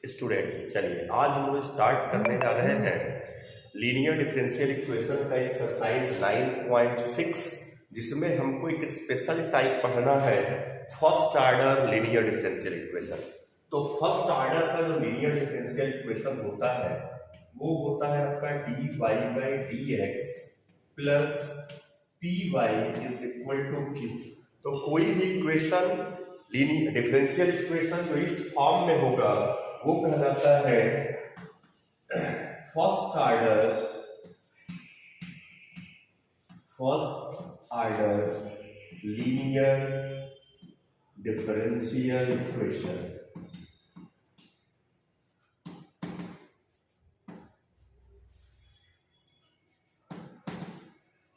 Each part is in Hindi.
स्टूडेंट्स, चलिए आज हम लोग स्टार्ट करने जा रहे हैं लीनियर डिफरेंशियल इक्वेशन का एक्सरसाइज 9.6, जिसमें हमको एक स्पेशल टाइप पढ़ना है, first order linear differential equation. तो फर्स्ट ऑर्डर का जो लीनियर डिफरेंशियल इक्वेशन होता है वो होता है आपका d y by d x plus p y is equal to q. तो कोई भी इक्वेशन लीनियर डिफरेंशियल इक्वेशन जो इस फॉर्म में होगा वो कहलाता है first order linear differential equation.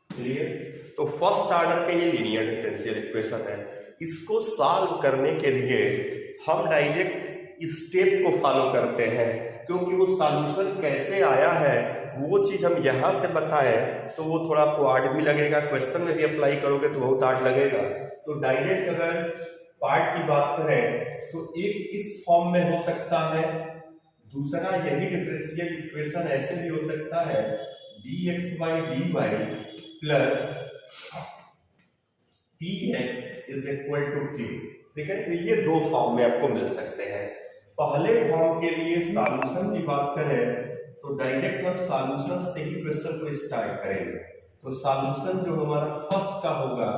Clear? तो फर्स्ट ऑर्डर के ये लीनियर डिफरेंशियल इक्वेशन है। इसको सॉल्व करने के लिए हम डायरेक्ट स्टेप को फॉलो करते हैं, क्योंकि वो सॉल्यूशन कैसे आया है वो चीज हम यहाँ से बताएं तो वो थोड़ा आपको आर्ट भी लगेगा, क्वेश्चन में भी अप्लाई करोगे तो बहुत आर्ट लगेगा। तो डायरेक्ट अगर पार्ट की बात करें तो एक इस फॉर्म में हो सकता है, दूसरा यही डिफरेंशियल इक्वेशन ऐसे भी हो सकता है d x by d y plus p x is equal to q. ठीक है, तो ये दो फॉर्म में आपको मिल सकते हैं। पहले फॉर्म के लिए सॉल्यूशन की बात करें तो डायरेक्ट हम सॉल्यूशन से ही क्वेश्चन को स्टार्ट करेंगे। तो सॉल्यूशन जो हमारा फर्स्ट का होगा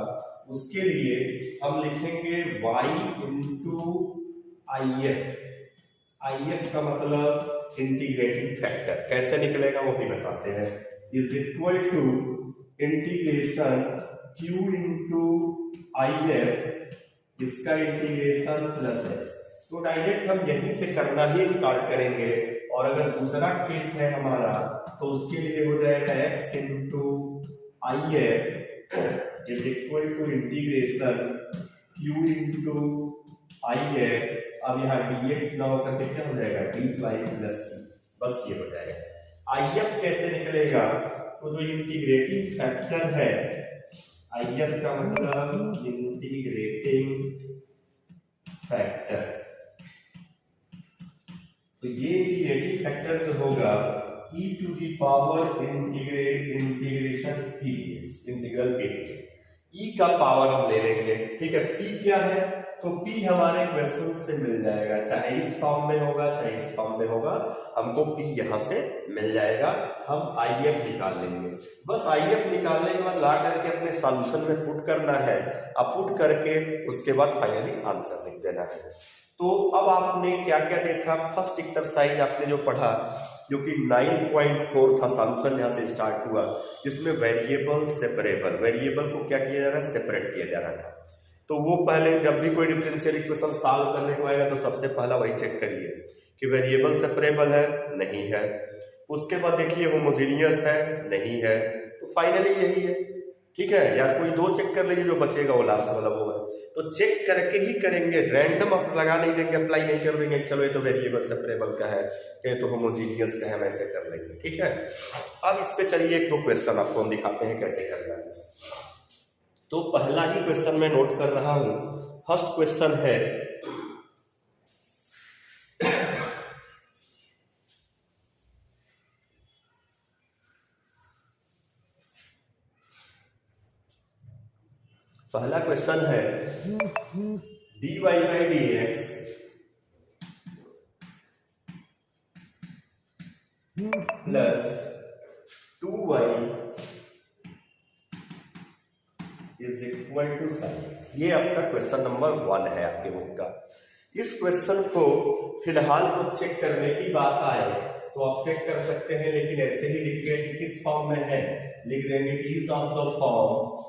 उसके लिए हम लिखेंगे y इंटू आई एफ का मतलब इंटीग्रेटिंग फैक्टर। कैसे निकलेगा वो भी बताते हैं। Is equal to integration q into I F, इसका इंटीग्रेशन प्लस एस। तो डायरेक्ट हम यहीं से करना ही स्टार्ट करेंगे। और अगर दूसरा केस है हमारा तो उसके लिए हो जाएगा x into I F is equal to integration q into I F. अब यहाँ dx ना होकर के क्या हो जाएगा dy प्लस c, बस ये हो जाएगा। आई एफ कैसे निकलेगा? तो जो इंटीग्रेटिंग फैक्टर है आई एफ का मतलब इंटीग्रेटिंग फैक्टर, तो ये इंटीग्रेटिंग फैक्टर जो होगा e to the power integration p dx, integral p dx। e का पावर हम ले लेंगे। ठीक है, p क्या है? तो p हमारे क्वेश्चन से मिल जाएगा, चाहे इस फॉर्म में होगा चाहे इस फॉर्म में होगा, हमको p यहां से मिल जाएगा। हम आई एफ निकाल लेंगे। बस आई एफ निकालने के बाद ला करके अपने सॉल्यूशन में पुट करना है। अब पुट करके उसके बाद फाइनली आंसर लिख देना है। तो अब आपने क्या क्या देखा? फर्स्ट एक्सरसाइज आपने जो पढ़ा जो कि 9.4 था, सॉल्यूशन यहाँ से स्टार्ट हुआ, जिसमें वेरिएबल सेपरेबल, वेरिएबल को क्या किया जा रहा है? सेपरेट किया जा रहा था। तो वो पहले जब भी कोई डिफरेंशियल इक्वेशन सॉल्व करने को आएगा तो सबसे पहला वही चेक करिए कि वेरिएबल सेपरेबल है नहीं है। उसके बाद देखिए होमोजीनियस है नहीं है। तो फाइनली यही है। ठीक है, या कोई दो चेक कर लीजिए, जो बचेगा वो लास्ट वाला होगा। तो चेक करके ही करेंगे, रैंडम आप लगा नहीं देंगे, अप्लाई नहीं कर देंगे चलो ये तो वेरिएबल सेपरेबल का है, ये तो होमोजीनियस का है, हम ऐसे कर लेंगे। ठीक है, अब इस पे चलिए एक दो क्वेश्चन आपको हम दिखाते हैं कैसे करना है। तो पहला ही क्वेश्चन मैं नोट कर रहा हूं। फर्स्ट क्वेश्चन है पहला क्वेश्चन है dy by d x plus 2y is equal to sine. ये आपका क्वेश्चन नंबर 1 है आपके बुक का। इस क्वेश्चन को फिलहाल तो चेक करने की बात आए तो आप चेक कर सकते हैं, लेकिन ऐसे ही लिख गए कि किस फॉर्म में है, लिख देंगे कि इज ऑफ द फॉर्म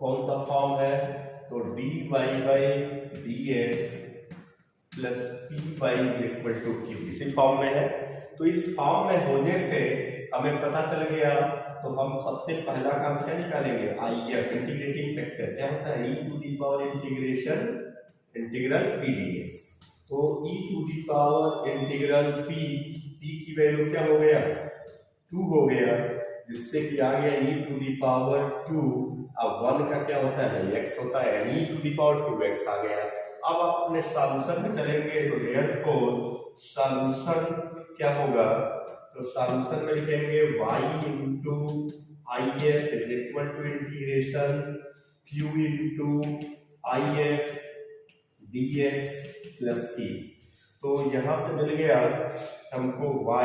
कौन सा फॉर्म है? तो dy by d x plus p y is equal to q, इसी फॉर्म में है। तो इस फॉर्म में होने से हमें पता चल गया, तो हम सबसे पहला काम क्या निकालेंगे? आई एफ, इंटीग्रेटिंग फैक्टर क्या होता है? E to the power integration integral P D X. तो e to the power integral P की वैल्यू क्या हो गया? 2 हो गया, जिससे कि आ गया ई टू दी पावर 2 अब 1 का क्या होता है ना x होता है, यानी e to the power 2x आ गया। अब आप अपने सॉल्यूशन में चलेंगे तो देयरफॉर सॉल्यूशन क्या होगा, तो सॉल्यूशन में लिखेंगे y into I F is equal to integration q into I F D x plus C. तो यहां से मिल गया हमको y e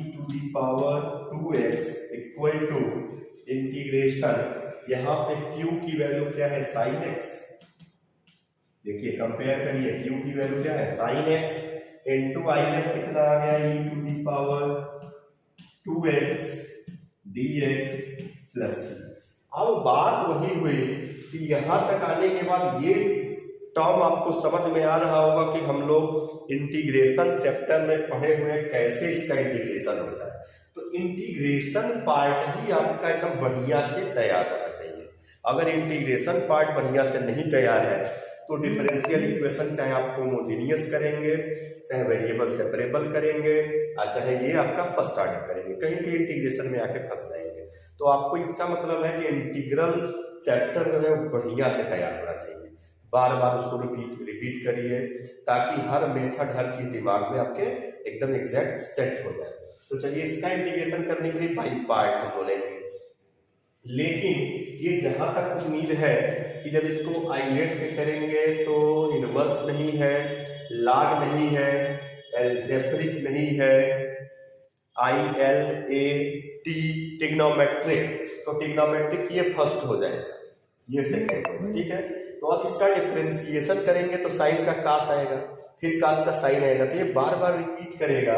to the power 2x equal to integration, यहाँ पे q की वैल्यू क्या है sin x, देखिए कंपेयर करिए, q की वैल्यू क्या है sin x into I F कितना आ गया e to the power 2x dx plus C. अब बात वही हुई कि यहां तक आने के बाद ये टर्म आपको समझ में आ रहा होगा कि हम लोग इंटीग्रेशन चैप्टर में पढ़े हुए कैसे इसका इंटीग्रेशन होता है। तो इंटीग्रेशन पार्ट ही आपका एकदम बढ़िया से तैयार होना चाहिए। अगर इंटीग्रेशन पार्ट बढ़िया से नहीं तैयार है तो डिफरेंशियल इक्वेशन चाहे आप होमोजेनियस करेंगे, चाहे वेरिएबल सेपरेबल करेंगे, और चाहे ये आपका फर्स्ट ऑर्डर करेंगे, कहीं के इंटीग्रेशन में आके फंस जाएंगे। तो आपको इसका मतलब है कि इंटीग्रल चैप्टर जो है बढ़िया से तैयार होना चाहिए। बार बार उसको रिपीट करिए ताकि हर मेथड हर चीज दिमाग में आपके एकदम एग्जैक्ट सेट हो जाए। तो चलिए इसका इंटीग्रेशन करने के लिए बाई पार्ट हम बोलेंगे, लेकिन ये जहां तक उम्मीद है कि जब इसको आइलेट से करेंगे तो इनवर्स नहीं है, लॉग नहीं है, एल्जेब्रिक नहीं है, ILAT ट्रिग्नोमेट्रिक, तो ट्रिग्नोमेट्रिक ये फर्स्ट हो जाएगा, ये सेकंड होगा, ठीक है। तो अब इसका डिफरेंशिएशन करेंगे तो साइन का कास आएगा, फिर कास का साइन आएगा, तो ये बार बार रिपीट करेगा।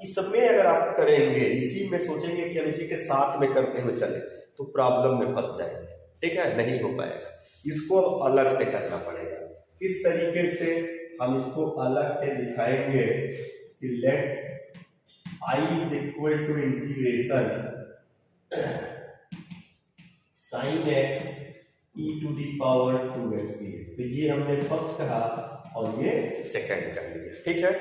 इसमें अगर आप करेंगे, इसी में सोचेंगे कि हम इसी के साथ में करते हुए चले तो प्रॉब्लम में फंस जाएंगे, ठीक है, नहीं हो पाएगा। इसको अलग से करना पड़ेगा। किस तरीके से हम इसको अलग से दिखाएंगे कि let I is equal to integration sine x e to the power 2x dx। तो ये हमने फर्स्ट कहा और ये सेकंड कर लिया, ठीक है।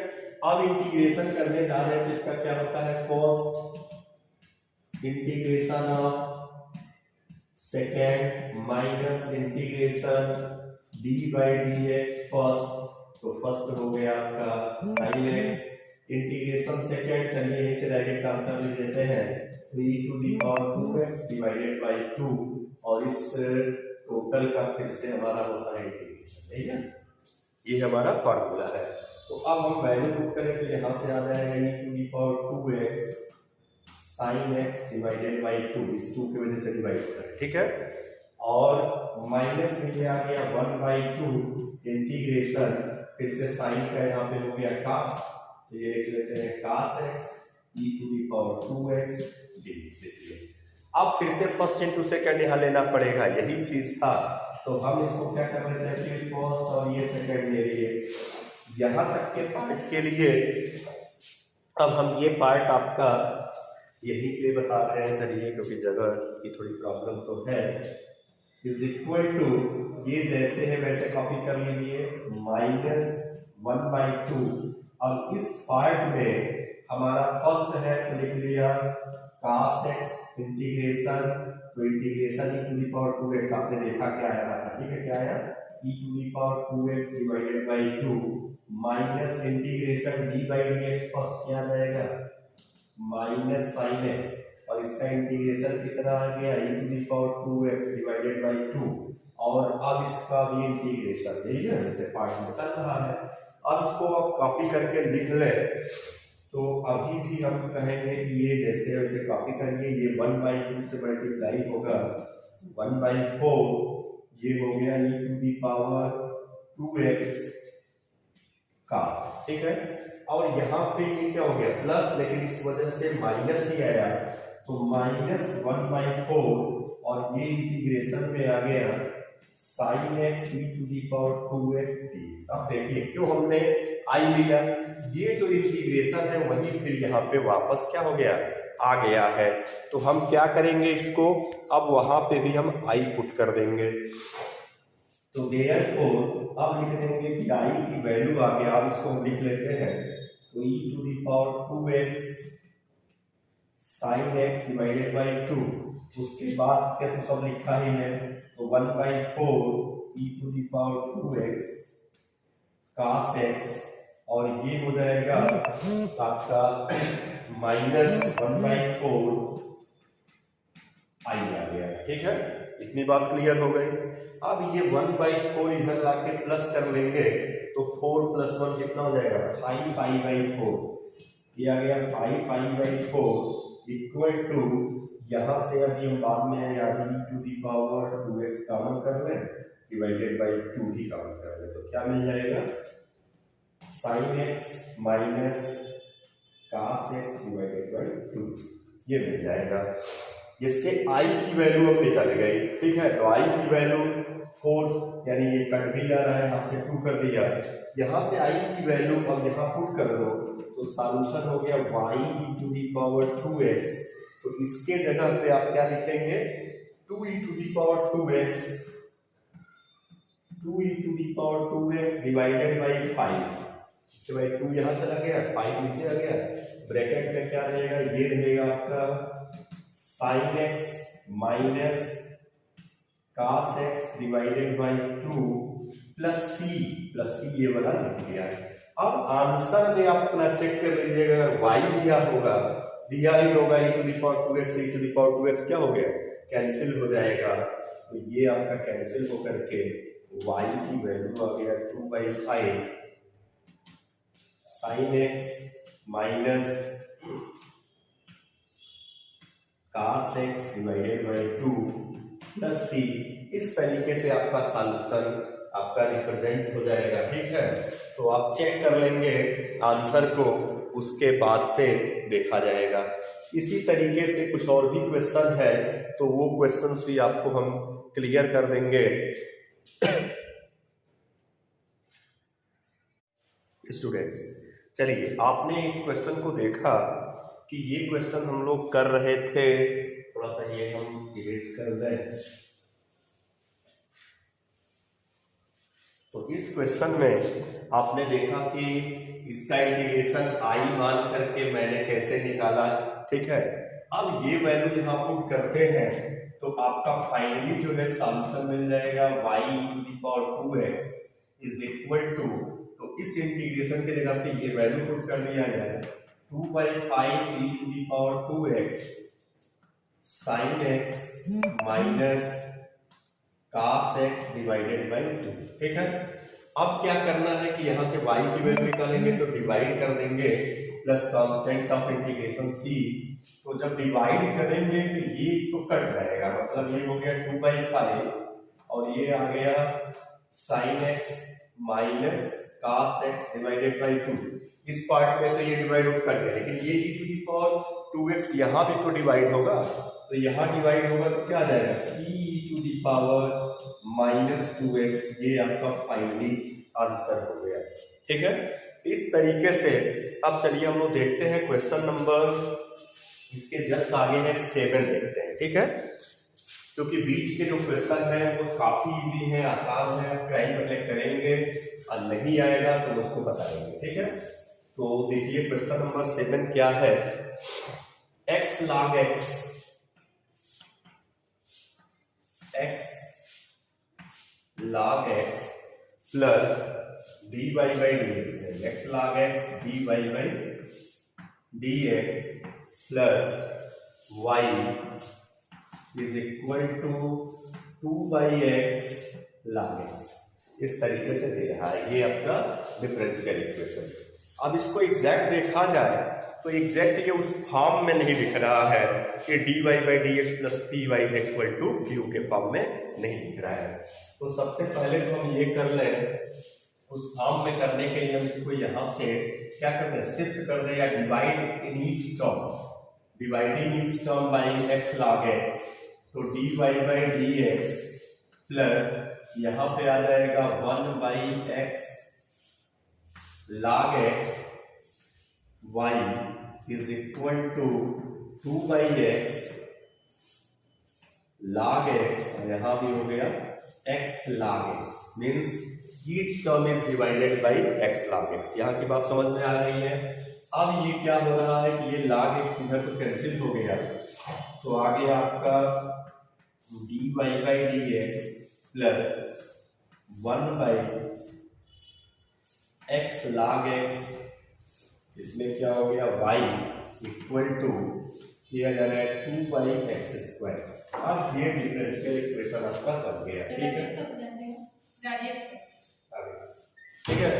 अब इंटीग्रेशन करने जा रहे हैं तो इसका क्या होता है, first integration of second minus integration d by d x first, तो फर्स्ट हो गया आपका साइन एक्स इंटीग्रेशन सेकंड, चलिए यहीं से डायरेक्ट आंसर लिख देते हैं, तो e to the power 2x divided by 2, और इस टोटल का फिर से हमारा होता है इंटीग्रेशन, ठीक है। ये हमारा फॉर्मूला है। तो अब हम वैल्यू पुट करें तो यहाँ से आ जाएगा e to the power 2x sine x divided by 2, इस 2 की वजह से डिवाइड हो रहा है, ठीक है। और माइनस में ये आ गया 1/2 इंटीग्रेशन, फिर से साइन का यहाँ पे हो गया cos, तो ये लिख लेते हैं cos x e to the power 2x dx। अब फिर से फर्स्ट इंटू सेकंड यहाँ लेना पड़ेगा, यही चीज था। तो हम इसको क्या कर लेते हैं कि फर्स्ट और ये सेकंड ले लिए, यहाँ तक के पार्ट के लिए। अब हम ये पार्ट आपका यहीं पे बता रहे हैं, चलिए, क्योंकि जगह की थोड़ी प्रॉब्लम तो है। इज इक्वल टू, ये जैसे है वैसे कॉपी कर लीजिए, -1/2। अब इस पार्ट में हमारा फर्स्ट है तो लिख लिया cos x इंटीग्रेशन, तो integration e to the power 2x आपने देखा क्या आया था, ठीक है, क्या आया e to the power 2x divided by 2 minus integration d by dx first क्या आ जाएगा माइनस साइन x, और इसका इंटीग्रेशन कितना आ गया e to the power 2x divided by 2, और अब इसका भी इंटीग्रेशन, यही है जैसे पार्ट में चल रहा है। अब इसको आप कॉपी करके लिख ले, तो अभी भी हम कहेंगे कि ये जैसे वैसे कॉपी करिए, ये 1/2 से मल्टीप्लाई होगा 1/4, ये हो गया e to the power 2x cos, ठीक है। और यहाँ पे ये क्या हो गया प्लस, लेकिन इस वजह से माइनस ही आया, तो -1/4, और ये इंटीग्रेशन में आ गया sin x e to the power 2x dx। अब देखिए क्यों हमने आई लिया, ये जो इंटीग्रेशन है वही फिर यहाँ पे वापस क्या हो गया आ गया है। तो हम क्या करेंगे इसको, अब वहां पे भी हम आई पुट कर देंगे, तो देयरफॉर अब लिख देंगे कि आई की वैल्यू आ गया। अब इसको हम लिख लेते हैं, तो e to the power 2x sin x divided by 2, उसके बाद क्या तो सब लिखा ही है तो 1/4 e to the power 2x cos x, और ये हो जाएगा आपका -1/4 आई आ गया। ठीक है, इतनी बात क्लियर हो गई। अब ये 1/4 इधर लाके प्लस कर लेंगे तो 4 + 1 कितना हो जाएगा 5i/4, ये आ गया 5i/4 इक्वल टू, यहां से अभी हम बाद में e to the power 2x common कर लें डिवाइडेड बाई 2 ही कॉमन कर लें, तो क्या मिल जाएगा sin x minus cos x divided by 2, ये मिल जाएगा, जिससे i की वैल्यू अब निकल गई। ठीक है, तो i की वैल्यू 4, यानी ये कट भी जा रहा है, यहाँ से 2 कर दिया, यहाँ से i की वैल्यू अब यहाँ पुट कर दो तो सॉल्यूशन हो गया y to the power 2x, तो इसके जगह पे आप क्या लिखेंगे 2e to the power 2x, 2e to the power 2x divided by 5, तो भाई 2 यहाँ चला गया, 5 नीचे आ गया, ब्रैकेट में क्या रहेगा, ये रहेगा आपका sin x minus cos x divided by 2 plus c ये वाला लिख दिया। अब आंसर में आप अपना चेक कर लीजिएगा, अगर y दिया ही होगा e to the power 2x, e to the power 2x क्या हो गया कैंसिल हो जाएगा, तो ये आपका कैंसिल होकर के y की वैल्यू आ गया 2/5 sin x minus cos x divided by 2 plus c। इस तरीके से आपका सॉल्यूशन आपका रिप्रेजेंट हो जाएगा। ठीक है, तो आप चेक कर लेंगे आंसर को, उसके बाद से देखा जाएगा। इसी तरीके से कुछ और भी क्वेश्चन है तो वो क्वेश्चंस भी आपको हम क्लियर कर देंगे। स्टूडेंट्स, चलिए आपने इस क्वेश्चन को देखा कि ये क्वेश्चन हम लोग कर रहे थे, थोड़ा सा ये हम इरेज कर दें। तो इस क्वेश्चन में आपने देखा कि इसका इंटीग्रेशन i मान करके मैंने कैसे निकाला। ठीक है, अब ये वैल्यू यहाँ पुट करते हैं तो आपका फाइनली जो है सॉल्यूशन मिल जाएगा y to the power 2x is equal to, तो इस इंटीग्रेशन के जगह पे ये वैल्यू पुट कर दिया जाए 2/5 e to the power 2x sin x minus cos x divided by 2। ठीक है, अब क्या करना है कि यहां से y की वैल्यू निकालेंगे तो डिवाइड कर देंगे plus constant of integration c, तो जब डिवाइड करेंगे तो ये तो कट जाएगा, मतलब ये हो गया 2/5 और ये आ गया sin x minus cos x divided by 2। इस पार्ट में तो ये डिवाइड कट गया, लेकिन ये e to the power 2x यहाँ भी तो डिवाइड होगा, तो यहाँ डिवाइड होगा तो क्या आ जाएगा c to the power -2x, ये आपका फाइनली आंसर हो गया। ठीक है, इस तरीके से अब चलिए हम लोग देखते हैं क्वेश्चन नंबर, इसके जस्ट आगे है 7 देखते हैं। ठीक है, क्योंकि बीच के जो क्वेश्चन है वो काफी इजी है, आसान है, ट्राई पहले करेंगे और नहीं आएगा तो मुझको बताएंगे। ठीक है, तो देखिए क्वेश्चन नंबर 7 क्या है, x log x log x plus dy by dx है, x log x dy by dx plus y is equal to 2/x log x, इस तरीके से दे रहा है। ये आपका डिफरेंशियल इक्वेशन। अब इसको एग्जैक्ट देखा जाए तो एग्जैक्ट ये उस फॉर्म में नहीं दिख रहा है कि dy by dx plus py is equal to q के फॉर्म में नहीं दिख रहा है। तो सबसे पहले तो हम ये कर लें, उस फॉर्म में करने के लिए हम इसको यहाँ से क्या करते हैं, शिफ्ट कर दें या divide in each term, dividing each term by x log x, तो dy by dx प्लस यहाँ पे आ जाएगा 1/x log x y is equal to 2/x log x, यहाँ भी हो गया x log x, means each term is divided by x log x। यहाँ की बात समझ में आ रही है। अब ये क्या हो रहा है कि ये log x इधर तो कैंसिल हो गया, तो आ गया आपका dy by d x plus 1 by x log x, इसमें क्या हो गया y इक्वल टू किया जा रहा है 2 बाई एक्स स्क्वायर। अब ये डिफरेंशियल इक्वेशन आपका बन गया, ठीक है, ठीक है,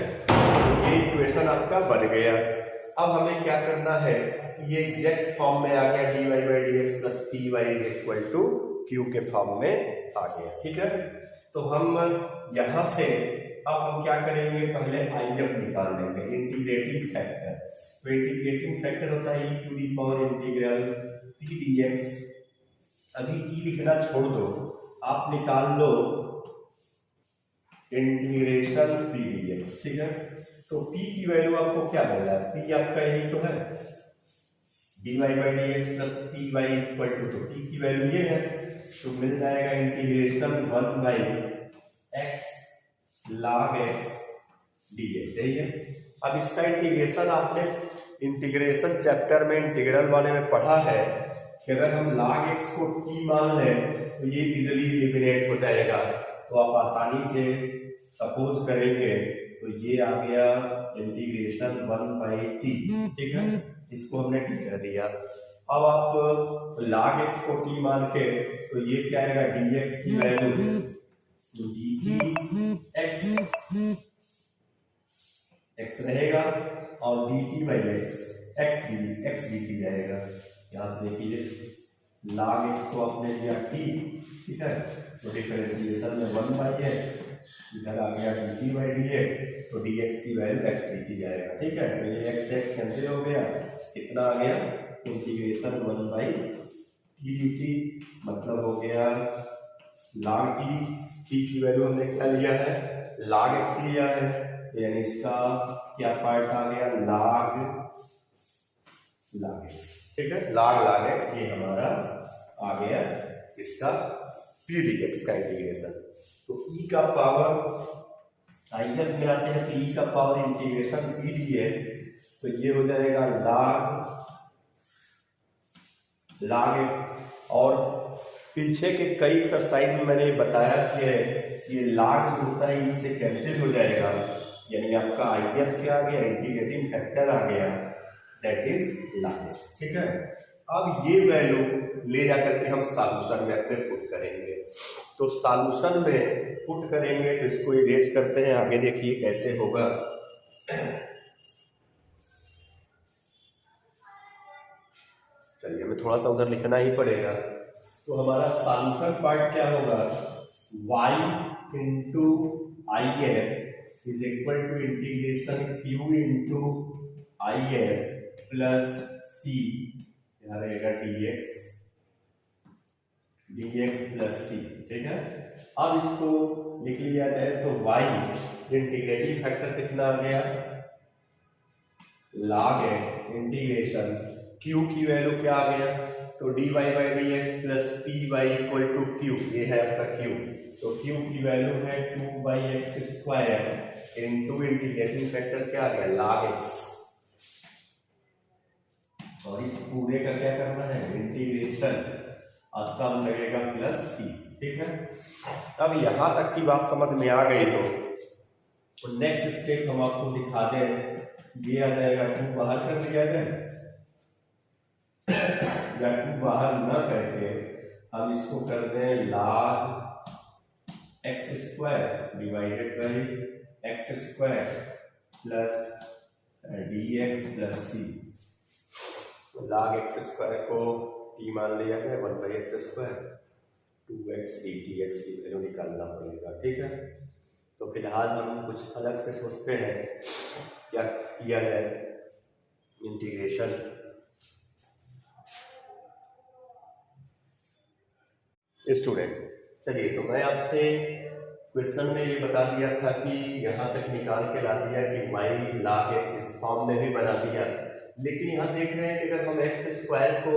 ये इक्वेशन आपका बन गया। अब हमें क्या करना है, ये एग्जैक्ट फॉर्म में आ गया, dy by d x plus p y is equal to q के फॉर्म में आ गया, ठीक है। तो हम यहां से अब हम क्या करेंगे, पहले IF निकाल लेंगे, इंटीग्रेटिंग फैक्टर। तो इंटीग्रेटिंग फैक्टर होता है e to the power integral p dx। अभी e लिखना छोड़ दो, आप निकाल लो इंटीग्रेशन p dx, ठीक है। तो p की वैल्यू आपको क्या मिल रहा है, p आपका यही तो है, dy by d x plus p y equal to, तो p की वैल्यू ये है, तो मिल जाएगा integration 1 by x log x dx, सही है। अब इसका इंटीग्रेशन आपने इंटीग्रेशन चैप्टर में इंटीग्रल वाले में पढ़ा है कि अगर हम log x को t मान लें तो ये इजीली एलिमिनेट हो जाएगा। तो आप आसानी से सपोज करेंगे तो ये आ गया इंटीग्रेशन 1 बाई टी, ठीक है, इसको हमने t कर दिया। अब आप log x को t मान के तो ये क्या आएगा, dx की वैल्यू x रहेगा और dt बाई x dt आएगा। यहाँ से देखिए log x को आपने लिया t, ठीक है, तो डिफरेंशिएशन में 1 बाई एक्स, इधर आ गया dt बाई dx, तो dx की वैल्यू x dt आएगा, ठीक है। तो ये x कैंसिल हो गया, कितना आ गया, इंटीग्रेशन 1 बाई t dt, मतलब हो गया log t की वैल्यू हमने क्या लिया है, log x लिया है, यानी इसका क्या पार्ट आ गया, log x, ठीक है, log x ये हमारा आ गया इसका p dx का इंटीग्रेशन। तो e का पावर IF में आते हैं, तो e का पावर इंटीग्रेशन p dx, तो ये हो जाएगा log x। और पीछे के कई एक्सरसाइज में मैंने बताया कि ये log जो होता है इससे कैंसिल हो जाएगा, यानी आपका IF क्या आ गया, इंटीग्रेटिंग फैक्टर आ गया, दैट इज log x, ठीक है। अब ये वैल्यू ले जाकर के हम सॉल्यूशन में अपने पुट करेंगे। तो सॉल्यूशन में पुट करेंगे तो इसको इरेज करते हैं, आगे देखिए कैसे होगा। चलिए हमें थोड़ा सा उधर लिखना ही पड़ेगा। तो हमारा सॉल्यूशन पार्ट क्या होगा, y into I F is equal to integration q into I F plus C, यहाँ रहेगा dx प्लस सी, ठीक है। अब इसको लिख लिया जाए तो y इंटीग्रेटिंग फैक्टर कितना आ गया, log x इंटीग्रेशन q की वैल्यू क्या आ गया, तो dy by d x plus p y equal to q, ये है आपका q, तो q की वैल्यू है 2 by x square into integrating factor क्या आ गया, log x, और इस पूरे का क्या करना है, इंटीग्रेशन, और तब लगेगा प्लस सी, ठीक है। अब यहां तक की बात समझ में आ गई तो नेक्स्ट स्टेप हम आपको दिखा दें, ये आ जाएगा 2 बाहर कर दिया जाए, या 2 बाहर न करके हम इसको कर दें log x square divided by x square plus dx plus C. log x square को t मान लिया है, 1 by x square, 2x dx की वैल्यू निकालना पड़ेगा, ठीक है। तो फिलहाल हम कुछ अलग से सोचते हैं, क्या किया है, इंटीग्रेशन स्टूडेंट। चलिए तो मैं आपसे क्वेश्चन में ये बता दिया था कि यहाँ तक निकाल के ला दिया कि y log x इस फॉर्म में भी बना दिया, लेकिन यहाँ देख रहे हैं कि अगर हम एक्स स्क्वायर को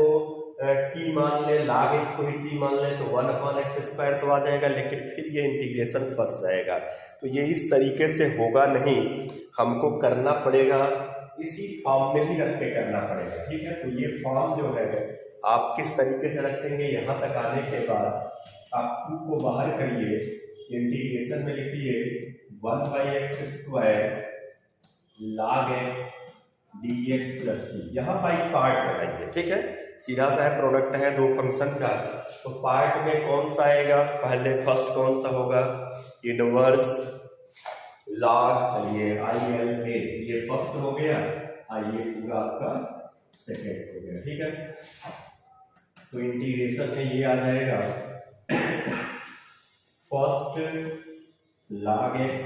t मान ले, log x को भी t मान ले तो 1 अपॉन एक्स स्क्वायर तो आ जाएगा, लेकिन फिर ये इंटीग्रेशन फंस जाएगा। तो ये इस तरीके से होगा नहीं, हमको करना पड़ेगा इसी फॉर्म में ही रख के करना पड़ेगा, ठीक है। तो ये फॉर्म जो है आप किस तरीके से रखेंगे, यहाँ तक आने के बाद आप 2 को बाहर करिए, इंटीग्रेशन में लिखिए 1/x² log x dx plus C. यहाँ बाई पार्ट बताइए, ठीक है, सीधा सा है, प्रोडक्ट है दो फंक्शन का, तो पार्ट में कौन सा आएगा, पहले फर्स्ट कौन सा होगा, इनवर्स लॉग, चलिए ILA, ये फर्स्ट हो गया, आइए पूरा आपका सेकेंड हो गया, ठीक है। तो इंटीग्रेशन में ये आ जाएगा first log x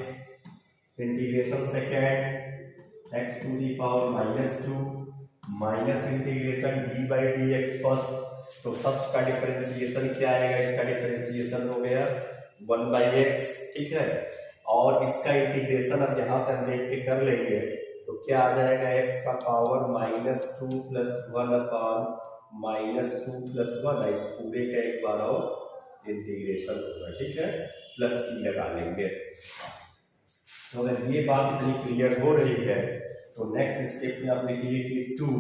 integration second x⁻² minus integration d/dx first. तो फर्स्ट का डिफरेंशिएशन क्या आएगा, इसका डिफरेंशिएशन हो गया 1/x, ठीक है। और इसका इंटीग्रेशन अब यहाँ से हम देख के कर लेंगे, तो क्या आ जाएगा, x का पावर -2 + 1/-2 + 1, इस पूरे का एक बार और इंटीग्रेशन होगा, ठीक है, प्लस सी लगा लेंगे। तो अगर ये बात इतनी क्लियर हो रही है, तो नेक्स्ट स्टेप में आप लिखिए कि 2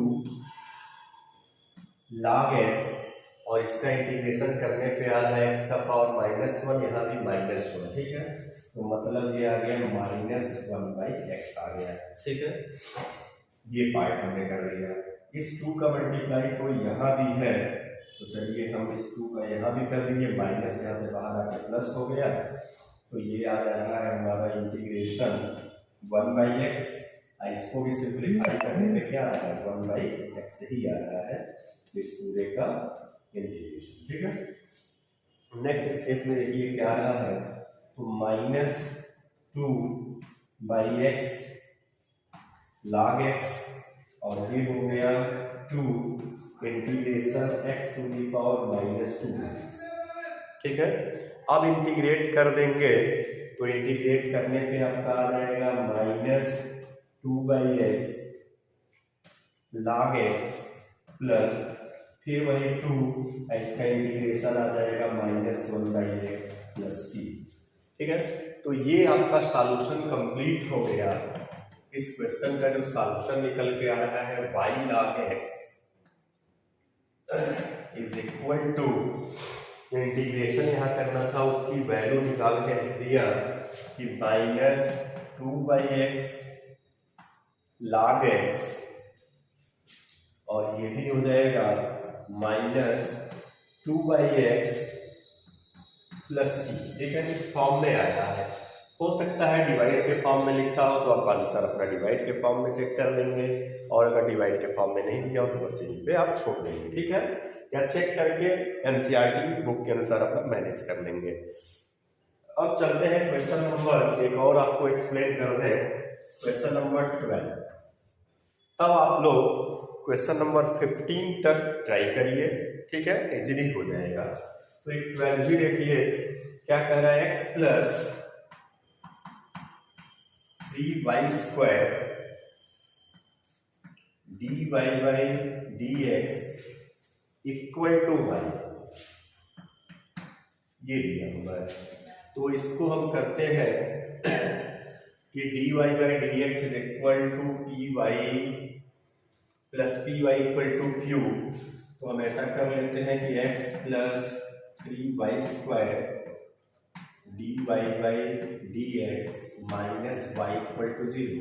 log x, और इसका इंटीग्रेशन करने पे आ रहा है x का पावर -1, यहाँ भी -1, ठीक है। तो मतलब ये आ गया -1/x आ गया, ठीक है। ये पार्ट हमने कर लिया। इस 2 का मल्टीप्लाई तो यहाँ भी है, तो चलिए हम इस 2 का यहाँ भी कर लिए, माइनस यहाँ से बाहर आके प्लस हो गया, तो ये आ रहा है हमारा इंटीग्रेशन 1/x, इसको भी सिंप्लीफाई करने पे क्या आ रहा है, 1/x ही आ रहा है, इस पूरे का इंटीग्रेशन, ठीक है। नेक्स्ट स्टेप में देखिए क्या आ रहा है, तो -2/x log x, और ये हो गया 2 इंटीग्रेशन x⁻², ठीक है। अब इंटीग्रेट कर देंगे, तो इंटीग्रेट करने पे आपका आ जाएगा -2/x log x प्लस फिर वही 2, इसका इंटीग्रेशन आ जाएगा -1/x प्लस c, ठीक है। तो ये आपका सॉल्यूशन कंप्लीट हो गया। इस क्वेश्चन का जो सॉल्यूशन निकल के आ रहा है y log x = इंटीग्रेशन यहाँ करना था, उसकी वैल्यू निकाल के लिख दिया कि -2/x log x, और ये भी हो जाएगा -2/x प्लस c, ठीक है। इस फॉर्म में आया है, हो सकता है डिवाइड के फॉर्म में लिखा हो तो आप आंसर अपना डिवाइड के फॉर्म में चेक कर लेंगे, और अगर डिवाइड के फॉर्म में नहीं दिया हो तो बस यहीं पे आप छोड़ देंगे, ठीक है, या चेक करके एनसीईआरटी बुक के अनुसार अपना मैनेज कर लेंगे। अब चलते हैं क्वेश्चन नंबर, एक और आपको एक्सप्लेन कर दें, क्वेश्चन नंबर 12। तब आप लोग क्वेश्चन नंबर 15 तक ट्राई करिए, ठीक है, इजीली हो जाएगा। तो एक 12 भी देखिए क्या कह रहा है, x + 3y² dy/dx = y, ये दिया हुआ है। तो इसको हम करते हैं कि dy/dx = py + py = q, तो हम ऐसा कर लेते हैं कि x + 3y² dy/dx - y = 0,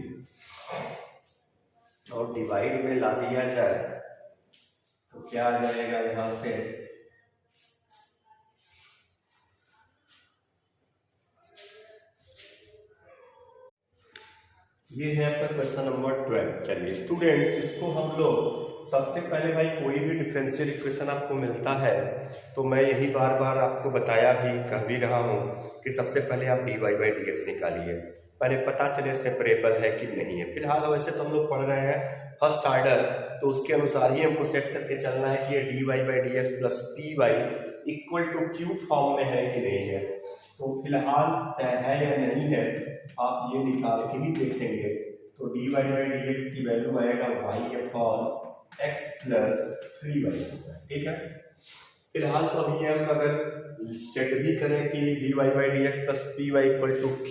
और डिवाइड में ला दिया जाए तो क्या आ जाएगा, यहां से ये है आपका क्वेश्चन नंबर 12। चलिए स्टूडेंट्स, इसको हम लोग सबसे पहले, भाई कोई भी डिफरेंशियल इक्वेशन आपको मिलता है तो मैं यही बार बार आपको बताया भी, कह भी रहा हूँ कि सबसे पहले आप dy/dx निकालिए, पहले पता चले सेपरेबल है कि नहीं है। फिलहाल वैसे तो हम लोग पढ़ रहे हैं फर्स्ट ऑर्डर, तो उसके अनुसार ही हमको सेट करके चलना है कि ये dy/dx plus py = q form में है कि नहीं है। तो फिलहाल चाहे है या नहीं है, आप ये निकाल के ही देखेंगे। तो dy/dx की वैल्यू आएगा y/x + 3y², ठीक है। फिलहाल तो अभी हम अगर सेट भी करें कि dy/dx प्लस py = q,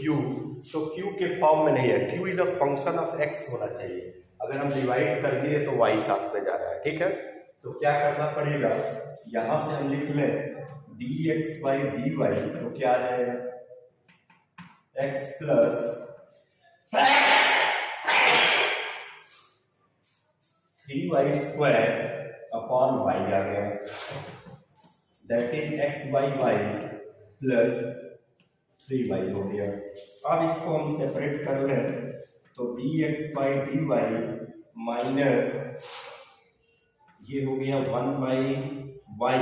तो q के फॉर्म में नहीं है, q is a function of x होना चाहिए। अगर हम डिवाइड कर दिए तो y साथ में जा रहा है, ठीक है। तो क्या करना पड़ेगा, यहाँ से हम लिख लें dx/dy तो क्या है x plus 3y² upon y आ गया, that is x/y plus 3y हो गया। अब इसको हम सेपरेट कर लें तो dx/dy माइनस ये हो गया 1/y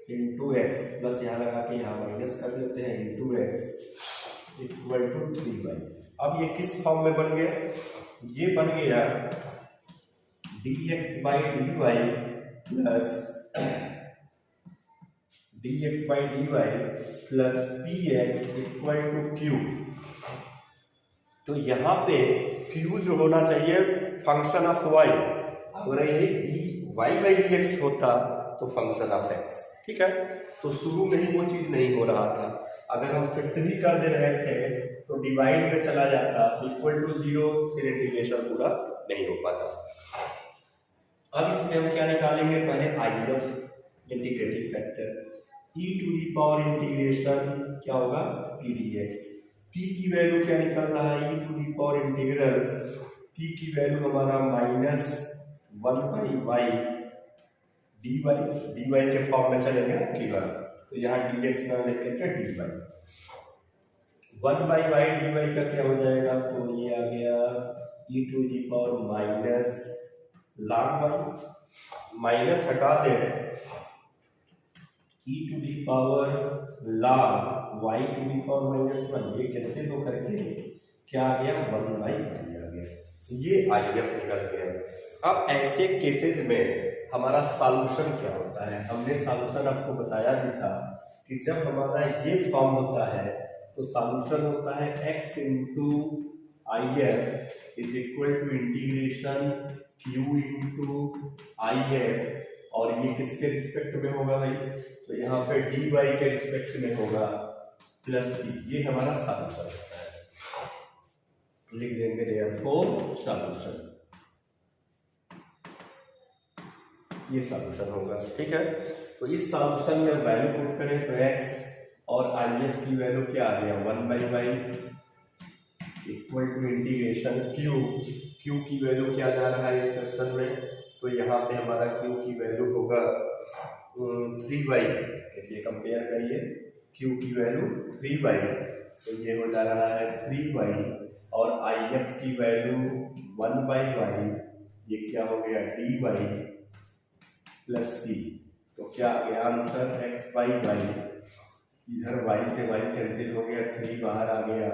इंटू एक्स प्लस यहाँ लगा के यहाँ माइनस कर लेते हैं into x equal to 3y। अब ये किस फॉर्म में बन गया, ये बन गया dx/dy plus px equal to q। तो यहाँ पे q जो होना चाहिए फंक्शन ऑफ y, अगर ये dy/dx होता तो फंक्शन ऑफ x, ठीक है। तो शुरू में ही वो चीज नहीं हो रहा था, अगर हम शिफ्ट भी कर दे रहे थे तो डिवाइड में चला जाता तो इक्वल टू 0, फिर इंटीग्रेशन पूरा नहीं हो पाता। अब इसमें हम क्या निकालेंगे, पहले IF integrating factor e⁻ integration क्या होगा p dx। p की वैल्यू क्या निकल रहा है, e⁻ इंटीग्रल p की वैल्यू हमारा -1/y dy के फॉर्म में चलेंगे ना केवल, तो यहाँ dx ना लिख करके dy 1/y dy का क्या हो जाएगा, तो ये आ गया e⁻ log y, माइनस हटा दे e⁻log y⁻1, ये कैंसिल हो करके क्या आ गया 1/y आ गया, ये IF निकल गया। अब ऐसे केसेज में हमारा सॉल्यूशन क्या होता है, हमने सॉल्यूशन आपको बताया भी था कि जब हमारा ये फॉर्म होता है तो सॉल्यूशन होता है x into IF is equal to integration q into IF, और ये किसके रिस्पेक्ट में होगा भाई, तो यहाँ पे dy के रिस्पेक्ट में होगा प्लस c, ये हमारा सॉल्यूशन होता है। लिख देंगे देयरफॉर सॉल्यूशन, ये सॉल्यूशन होगा, ठीक है। तो इस सॉल्यूशन में वैल्यू पुट करें तो x और IF की वैल्यू क्या आ गया 1/y equal to integration q की वैल्यू क्या जा रहा है इस क्वेश्चन में, तो यहाँ पे हमारा q की वैल्यू होगा 3y, देखिए कंपेयर करिए q की वैल्यू 3y, तो ये हो जा रहा है 3y, और IF की वैल्यू 1/y, ये क्या हो गया dy प्लस c, तो क्या आ गया आंसर x/y, इधर y से y कैंसिल हो गया, 3 बाहर आ गया,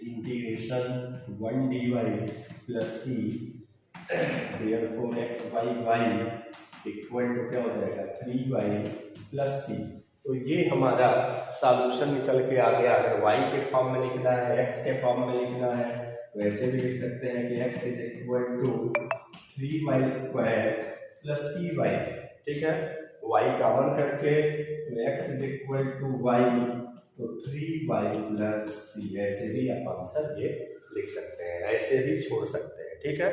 integration 1 dy plus c, therefore x/y equal to क्या हो जाएगा 3y प्लस c। तो ये हमारा सॉल्यूशन निकल के आ गया। अगर y के फॉर्म में लिखना है, x के फॉर्म में लिखना है, तो ऐसे भी लिख सकते हैं कि x is equal to 3y² plus cy, ठीक है। y कॉमन करके तो x is equal to y, तो 3y प्लस c, ऐसे भी आप आंसर ये लिख सकते हैं, ऐसे भी छोड़ सकते हैं, ठीक है।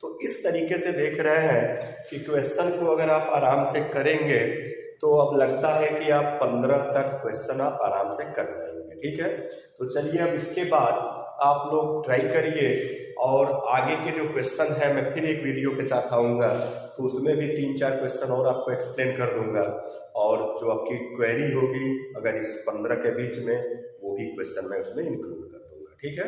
तो इस तरीके से देख रहे हैं कि क्वेश्चन को अगर आप आराम से करेंगे तो अब लगता है कि आप 15 तक क्वेश्चन आप आराम से कर जाएंगे, ठीक है। तो चलिए अब इसके बाद आप लोग ट्राई करिए, और आगे के जो क्वेश्चन है मैं फिर एक वीडियो के साथ आऊँगा, तो उसमें भी 3-4 क्वेश्चन और आपको एक्सप्लेन कर दूंगा, और जो आपकी क्वेरी होगी अगर इस 15 के बीच में, वो भी क्वेश्चन मैं उसमें इंक्लूड कर दूंगा, ठीक है।